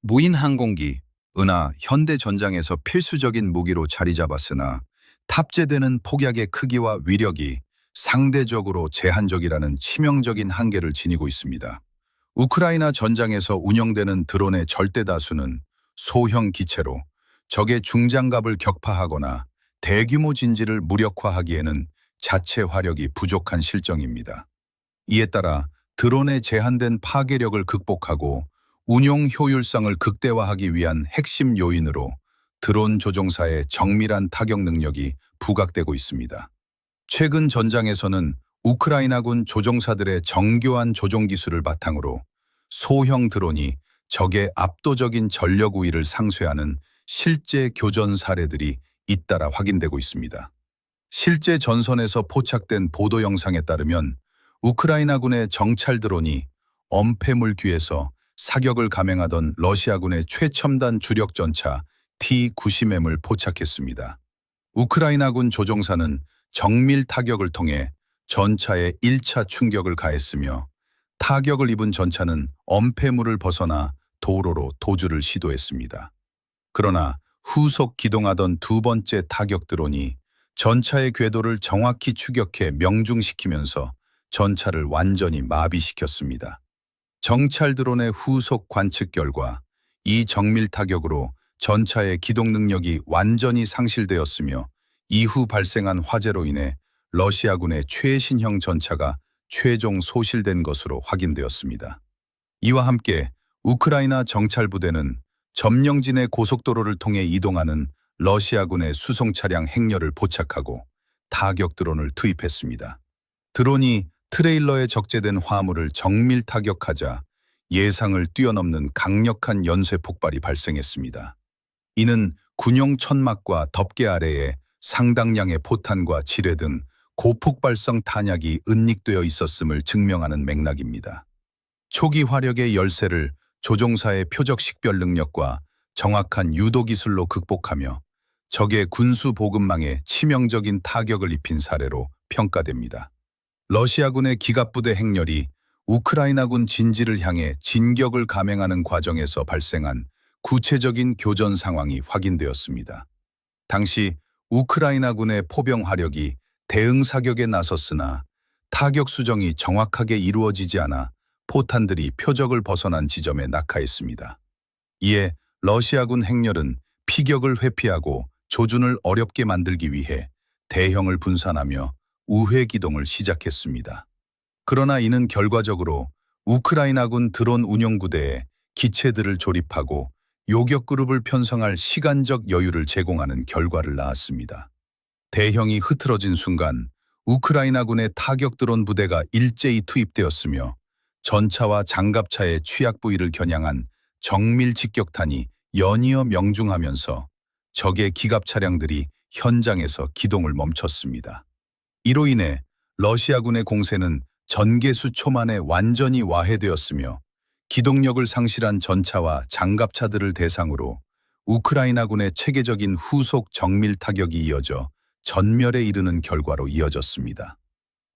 무인 항공기, 은하, 현대 전장에서 필수적인 무기로 자리 잡았으나 탑재되는 폭약의 크기와 위력이 상대적으로 제한적이라는 치명적인 한계를 지니고 있습니다. 우크라이나 전장에서 운영되는 드론의 절대 다수는 소형 기체로 적의 중장갑을 격파하거나 대규모 진지를 무력화하기에는 자체 화력이 부족한 실정입니다. 이에 따라 드론의 제한된 파괴력을 극복하고 운용 효율성을 극대화하기 위한 핵심 요인으로 드론 조종사의 정밀한 타격 능력이 부각되고 있습니다. 최근 전장에서는 우크라이나군 조종사들의 정교한 조종 기술을 바탕으로 소형 드론이 적의 압도적인 전력 우위를 상쇄하는 실제 교전 사례들이 잇따라 확인되고 있습니다. 실제 전선에서 포착된 보도 영상에 따르면 우크라이나군의 정찰 드론이 엄폐물귀에서 사격을 감행하던 러시아군의 최첨단 주력 전차 T-90M을 포착했습니다. 우크라이나군 조종사는 정밀 타격을 통해 전차에 1차 충격을 가했으며 타격을 입은 전차는 엄폐물을 벗어나 도로로 도주를 시도했습니다. 그러나 후속 기동하던 두 번째 타격 드론이 전차의 궤도를 정확히 추격해 명중시키면서 전차를 완전히 마비시켰습니다. 정찰 드론의 후속 관측 결과 이 정밀 타격으로 전차의 기동 능력이 완전히 상실되었으며 이후 발생한 화재로 인해 러시아군의 최신형 전차가 최종 소실된 것으로 확인되었습니다. 이와 함께 우크라이나 정찰 부대는 점령진의 고속도로를 통해 이동하는 러시아군의 수송 차량 행렬을 포착하고 타격 드론을 투입했습니다. 드론이 트레일러에 적재된 화물을 정밀 타격하자 예상을 뛰어넘는 강력한 연쇄 폭발이 발생했습니다. 이는 군용 천막과 덮개 아래에 상당량의 포탄과 지뢰 등 고폭발성 탄약이 은닉되어 있었음을 증명하는 맥락입니다. 초기 화력의 열세를 조종사의 표적 식별 능력과 정확한 유도 기술로 극복하며 적의 군수 보급망에 치명적인 타격을 입힌 사례로 평가됩니다. 러시아군의 기갑부대 행렬이 우크라이나군 진지를 향해 진격을 감행하는 과정에서 발생한 구체적인 교전 상황이 확인되었습니다. 당시 우크라이나군의 포병 화력이 대응 사격에 나섰으나 타격 수정이 정확하게 이루어지지 않아 포탄들이 표적을 벗어난 지점에 낙하했습니다. 이에 러시아군 행렬은 피격을 회피하고 조준을 어렵게 만들기 위해 대형을 분산하며 우회 기동을 시작했습니다. 그러나 이는 결과적으로 우크라이나군 드론 운용부대에 기체들을 조립하고 요격 그룹을 편성할 시간적 여유를 제공하는 결과를 낳았습니다. 대형이 흐트러진 순간 우크라이나군의 타격 드론 부대가 일제히 투입되었으며 전차와 장갑차의 취약 부위를 겨냥한 정밀 직격탄이 연이어 명중하면서 적의 기갑 차량들이 현장에서 기동을 멈췄습니다. 이로 인해 러시아군의 공세는 전개수 초 만에 완전히 와해되었으며 기동력을 상실한 전차와 장갑차들을 대상으로 우크라이나군의 체계적인 후속 정밀 타격이 이어져 전멸에 이르는 결과로 이어졌습니다.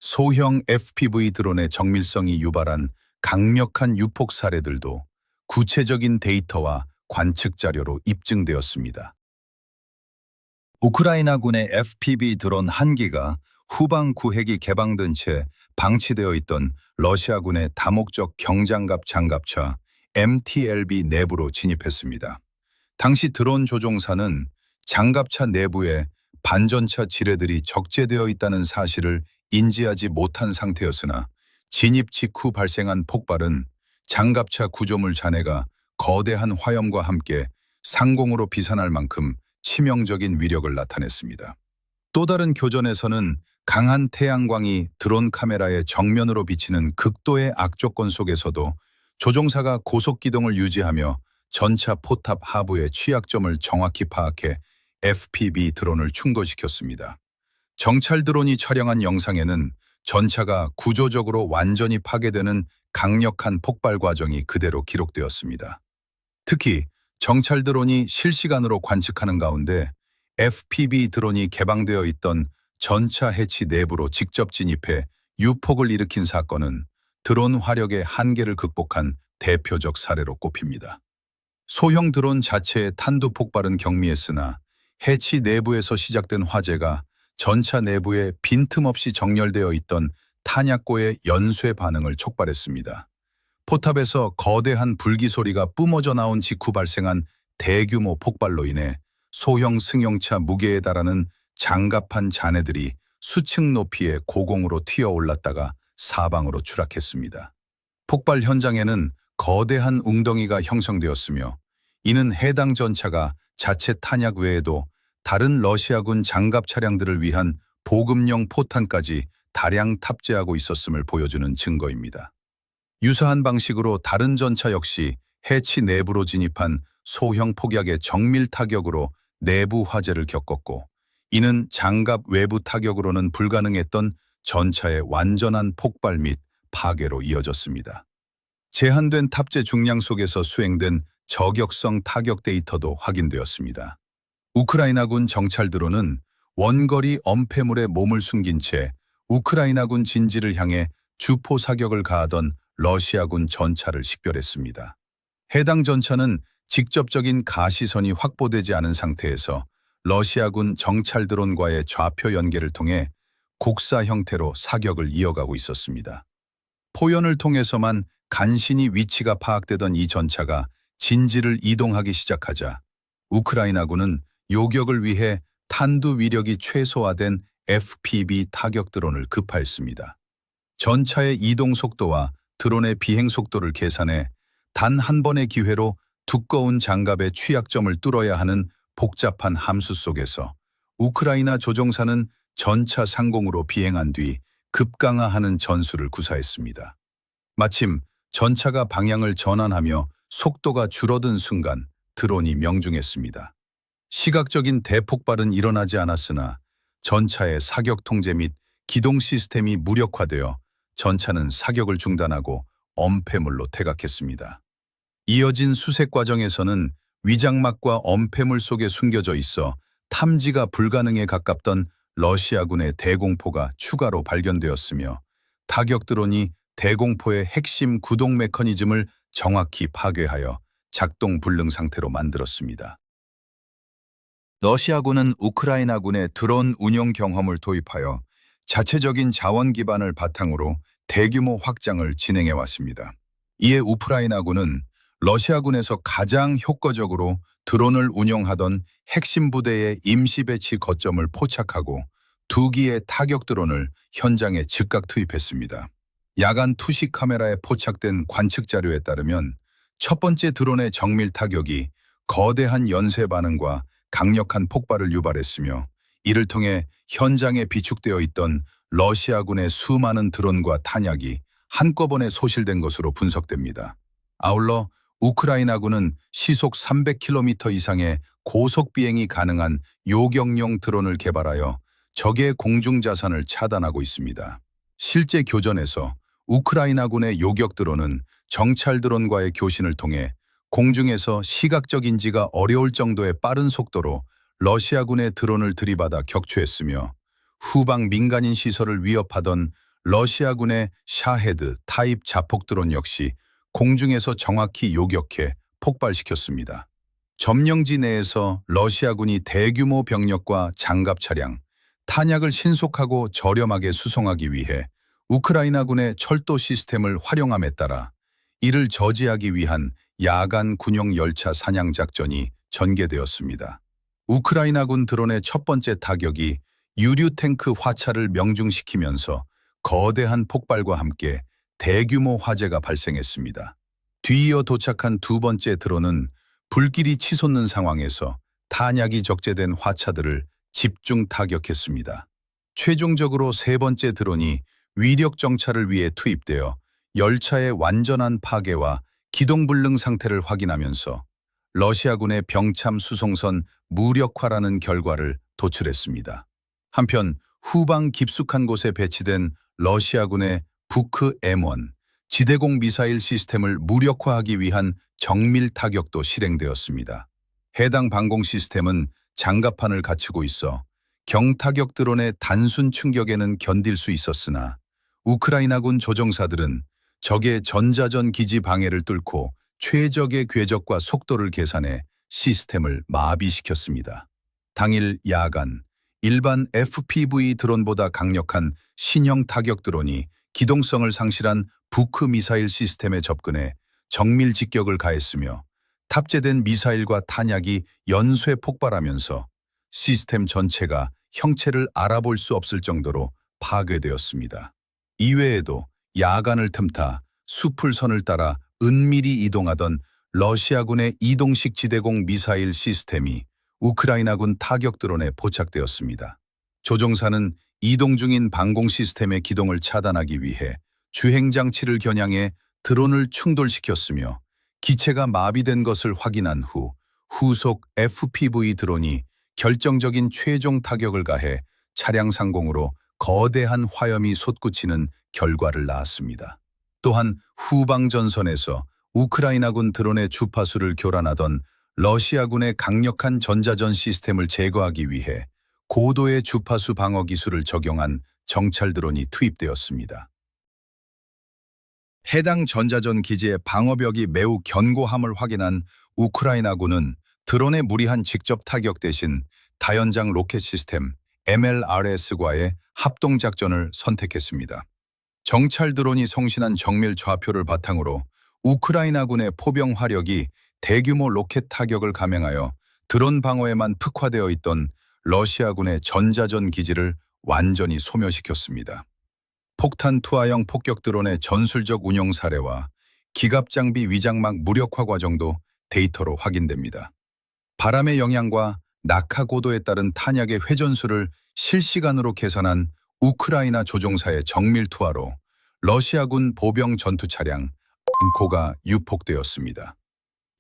소형 FPV 드론의 정밀성이 유발한 강력한 유폭 사례들도 구체적인 데이터와 관측 자료로 입증되었습니다. 우크라이나군의 FPV 드론 한 기가 후방 구획이 개방된 채 방치되어 있던 러시아군의 다목적 경장갑 장갑차 MTLB 내부로 진입했습니다. 당시 드론 조종사는 장갑차 내부에 반전차 지뢰들이 적재되어 있다는 사실을 인지하지 못한 상태였으나 진입 직후 발생한 폭발은 장갑차 구조물 잔해가 거대한 화염과 함께 상공으로 비산할 만큼 치명적인 위력을 나타냈습니다. 또 다른 교전에서는 강한 태양광이 드론 카메라의 정면으로 비치는 극도의 악조건 속에서도 조종사가 고속 기동을 유지하며 전차 포탑 하부의 취약점을 정확히 파악해 FPV 드론을 충돌시켰습니다. 정찰 드론이 촬영한 영상에는 전차가 구조적으로 완전히 파괴되는 강력한 폭발 과정이 그대로 기록되었습니다. 특히 정찰 드론이 실시간으로 관측하는 가운데 FPV 드론이 개방되어 있던 전차 해치 내부로 직접 진입해 유폭을 일으킨 사건은 드론 화력의 한계를 극복한 대표적 사례로 꼽힙니다. 소형 드론 자체의 탄두 폭발은 경미했으나 해치 내부에서 시작된 화재가 전차 내부에 빈틈없이 정렬되어 있던 탄약고의 연쇄 반응을 촉발했습니다. 포탑에서 거대한 불기 소리가 뿜어져 나온 직후 발생한 대규모 폭발로 인해 소형 승용차 무게에 달하는 장갑한 잔해들이 수층 높이의 고공으로 튀어올랐다가 사방으로 추락했습니다. 폭발 현장에는 거대한 웅덩이가 형성되었으며 이는 해당 전차가 자체 탄약 외에도 다른 러시아군 장갑 차량들을 위한 보급용 포탄까지 다량 탑재하고 있었음을 보여주는 증거입니다. 유사한 방식으로 다른 전차 역시 해치 내부로 진입한 소형 폭약의 정밀 타격으로 내부 화재를 겪었고 이는 장갑 외부 타격으로는 불가능했던 전차의 완전한 폭발 및 파괴로 이어졌습니다. 제한된 탑재 중량 속에서 수행된 저격성 타격 데이터도 확인되었습니다. 우크라이나군 정찰 드론은 원거리 엄폐물에 몸을 숨긴 채 우크라이나군 진지를 향해 주포 사격을 가하던 러시아군 전차를 식별했습니다. 해당 전차는 직접적인 가시선이 확보되지 않은 상태에서 러시아군 정찰 드론과의 좌표 연계를 통해 곡사 형태로 사격을 이어가고 있었습니다. 포연을 통해서만 간신히 위치가 파악되던 이 전차가 진지를 이동하기 시작하자 우크라이나군은 요격을 위해 탄두 위력이 최소화된 FPV 타격 드론을 급파했습니다. 전차의 이동 속도와 드론의 비행 속도를 계산해 단 한 번의 기회로 두꺼운 장갑의 취약점을 뚫어야 하는 복잡한 함수 속에서 우크라이나 조종사는 전차 상공으로 비행한 뒤 급강하하는 전술을 구사했습니다. 마침 전차가 방향을 전환하며 속도가 줄어든 순간 드론이 명중했습니다. 시각적인 대폭발은 일어나지 않았으나 전차의 사격 통제 및 기동 시스템이 무력화되어 전차는 사격을 중단하고 엄폐물로 퇴각했습니다. 이어진 수색 과정에서는 위장막과 엄폐물 속에 숨겨져 있어 탐지가 불가능에 가깝던 러시아군의 대공포가 추가로 발견되었으며 타격 드론이 대공포의 핵심 구동 메커니즘을 정확히 파괴하여 작동 불능 상태로 만들었습니다. 러시아군은 우크라이나군의 드론 운용 경험을 도입하여 자체적인 자원 기반을 바탕으로 대규모 확장을 진행해왔습니다. 이에 우크라이나군은 러시아군에서 가장 효과적으로 드론을 운영하던 핵심 부대의 임시 배치 거점을 포착하고 2기의 타격 드론을 현장에 즉각 투입했습니다. 야간 투시 카메라에 포착된 관측 자료에 따르면 첫 번째 드론의 정밀 타격이 거대한 연쇄 반응과 강력한 폭발을 유발했으며 이를 통해 현장에 비축되어 있던 러시아군의 수많은 드론과 탄약이 한꺼번에 소실된 것으로 분석됩니다. 아울러 우크라이나군은 시속 300km 이상의 고속 비행이 가능한 요격용 드론을 개발하여 적의 공중 자산을 차단하고 있습니다. 실제 교전에서 우크라이나군의 요격 드론은 정찰 드론과의 교신을 통해 공중에서 시각적 인지가 어려울 정도의 빠른 속도로 러시아군의 드론을 들이받아 격추했으며 후방 민간인 시설을 위협하던 러시아군의 샤헤드 타입 자폭 드론 역시 공중에서 정확히 요격해 폭발시켰습니다. 점령지 내에서 러시아군이 대규모 병력과 장갑 차량, 탄약을 신속하고 저렴하게 수송하기 위해 우크라이나군의 철도 시스템을 활용함에 따라 이를 저지하기 위한 야간 군용 열차 사냥 작전이 전개되었습니다. 우크라이나군 드론의 첫 번째 타격이 유류 탱크 화차를 명중시키면서 거대한 폭발과 함께 대규모 화재가 발생했습니다. 뒤이어 도착한 두 번째 드론은 불길이 치솟는 상황에서 탄약이 적재된 화차들을 집중 타격했습니다. 최종적으로 세 번째 드론이 위력 정찰을 위해 투입되어 열차의 완전한 파괴와 기동 불능 상태를 확인하면서 러시아군의 병참 수송선 무력화라는 결과를 도출했습니다. 한편 후방 깊숙한 곳에 배치된 러시아군의 부크 M1 지대공 미사일 시스템을 무력화하기 위한 정밀 타격도 실행되었습니다. 해당 방공 시스템은 장갑판을 갖추고 있어 경타격 드론의 단순 충격에는 견딜 수 있었으나 우크라이나군 조종사들은 적의 전자전 기지 방해를 뚫고 최적의 궤적과 속도를 계산해 시스템을 마비시켰습니다. 당일 야간, 일반 FPV 드론보다 강력한 신형 타격 드론이 기동성을 상실한 부크 미사일 시스템에 접근해 정밀 직격을 가했으며 탑재된 미사일과 탄약이 연쇄 폭발하면서 시스템 전체가 형체를 알아볼 수 없을 정도로 파괴되었습니다. 이외에도 야간을 틈타 수풀선을 따라 은밀히 이동하던 러시아군의 이동식 지대공 미사일 시스템이 우크라이나군 타격 드론에 포착되었습니다. 조종사는 이동 중인 방공 시스템의 기동을 차단하기 위해 주행장치를 겨냥해 드론을 충돌시켰으며 기체가 마비된 것을 확인한 후 후속 FPV 드론이 결정적인 최종 타격을 가해 차량 상공으로 거대한 화염이 솟구치는 결과를 낳았습니다. 또한 후방 전선에서 우크라이나군 드론의 주파수를 교란하던 러시아군의 강력한 전자전 시스템을 제거하기 위해 고도의 주파수 방어 기술을 적용한 정찰 드론이 투입되었습니다. 해당 전자전 기지의 방어벽이 매우 견고함을 확인한 우크라이나군은 드론의 무리한 직접 타격 대신 다연장 로켓 시스템 MLRS과의 합동작전을 선택했습니다. 정찰 드론이 성신한 정밀 좌표를 바탕으로 우크라이나군의 포병 화력이 대규모 로켓 타격을 감행하여 드론 방어에만 특화되어 있던 러시아군의 전자전 기지를 완전히 소멸시켰습니다. 폭탄 투하형 폭격 드론의 전술적 운용 사례와 기갑 장비 위장막 무력화 과정도 데이터로 확인됩니다. 바람의 영향과 낙하 고도에 따른 탄약의 회전수를 실시간으로 계산한 우크라이나 조종사의 정밀 투하로 러시아군 보병 전투 차량 앙코가 유폭되었습니다.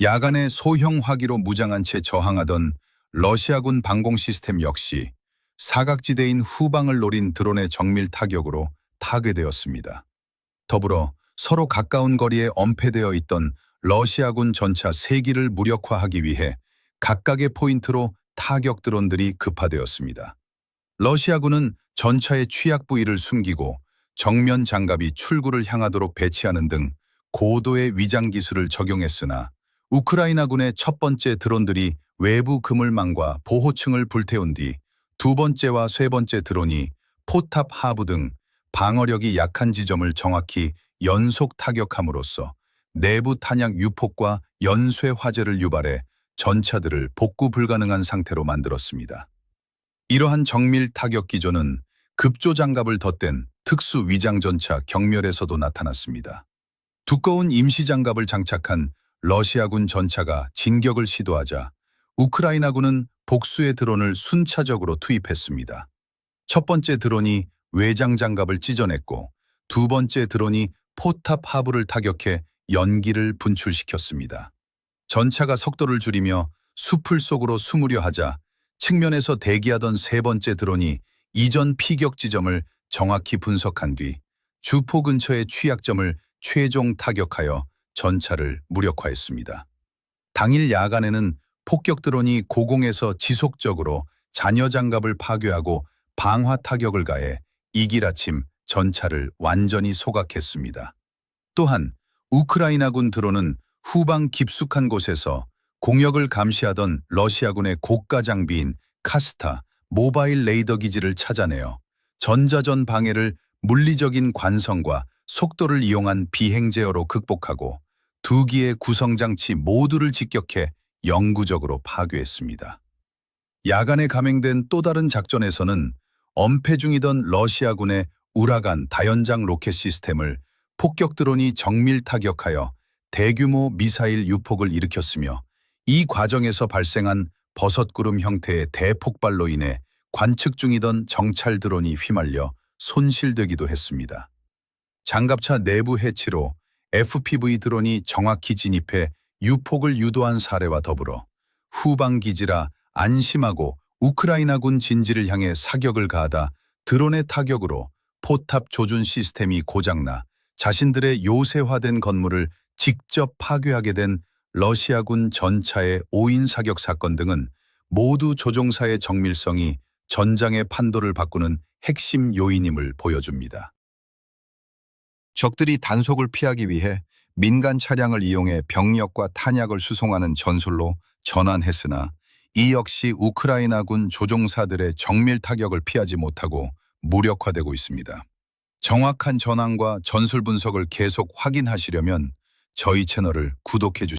야간에 소형 화기로 무장한 채 저항하던 러시아군 방공 시스템 역시 사각지대인 후방을 노린 드론의 정밀 타격으로 파괴되었습니다. 더불어 서로 가까운 거리에 엄폐되어 있던 러시아군 전차 3기를 무력화하기 위해 각각의 포인트로 타격 드론들이 급파되었습니다. 러시아군은 전차의 취약 부위를 숨기고 정면 장갑이 출구를 향하도록 배치하는 등 고도의 위장 기술을 적용했으나 우크라이나군의 첫 번째 드론들이 외부 그물망과 보호층을 불태운 뒤 두 번째와 세 번째 드론이 포탑 하부 등 방어력이 약한 지점을 정확히 연속 타격함으로써 내부 탄약 유폭과 연쇄 화재를 유발해 전차들을 복구 불가능한 상태로 만들었습니다. 이러한 정밀 타격 기조는 급조 장갑을 덧댄 특수 위장 전차 경멸에서도 나타났습니다. 두꺼운 임시 장갑을 장착한 러시아군 전차가 진격을 시도하자 우크라이나군은 복수의 드론을 순차적으로 투입했습니다. 첫 번째 드론이 외장 장갑을 찢어냈고 두 번째 드론이 포탑 하부를 타격해 연기를 분출시켰습니다. 전차가 속도를 줄이며 수풀 속으로 숨으려 하자 측면에서 대기하던 세 번째 드론이 이전 피격 지점을 정확히 분석한 뒤 주포 근처의 취약점을 최종 타격하여 전차를 무력화했습니다. 당일 야간에는 폭격 드론이 고공에서 지속적으로 잔여 장갑을 파괴하고 방화 타격을 가해 이길 아침 전차를 완전히 소각했습니다. 또한 우크라이나군 드론은 후방 깊숙한 곳에서 공역을 감시하던 러시아군의 고가 장비인 카스타 모바일 레이더 기지를 찾아내어 전자전 방해를 물리적인 관성과 속도를 이용한 비행 제어로 극복하고 두 기의 구성장치 모두를 직격해 영구적으로 파괴했습니다. 야간에 감행된 또 다른 작전에서는 엄폐 중이던 러시아군의 우라간 다연장 로켓 시스템을 폭격 드론이 정밀 타격하여 대규모 미사일 유폭을 일으켰으며 이 과정에서 발생한 버섯구름 형태의 대폭발로 인해 관측 중이던 정찰 드론이 휘말려 손실되기도 했습니다. 장갑차 내부 해치로 FPV 드론이 정확히 진입해 유폭을 유도한 사례와 더불어 후방 기지라 안심하고 우크라이나군 진지를 향해 사격을 가하다 드론의 타격으로 포탑 조준 시스템이 고장나 자신들의 요새화된 건물을 직접 파괴하게 된 러시아군 전차의 오인 사격 사건 등은 모두 조종사의 정밀성이 전장의 판도를 바꾸는 핵심 요인임을 보여줍니다. 적들이 단속을 피하기 위해 민간 차량을 이용해 병력과 탄약을 수송하는 전술로 전환했으나 이 역시 우크라이나군 조종사들의 정밀 타격을 피하지 못하고 무력화되고 있습니다. 정확한 전황과 전술 분석을 계속 확인하시려면 저희 채널을 구독해 주시기 바랍니다.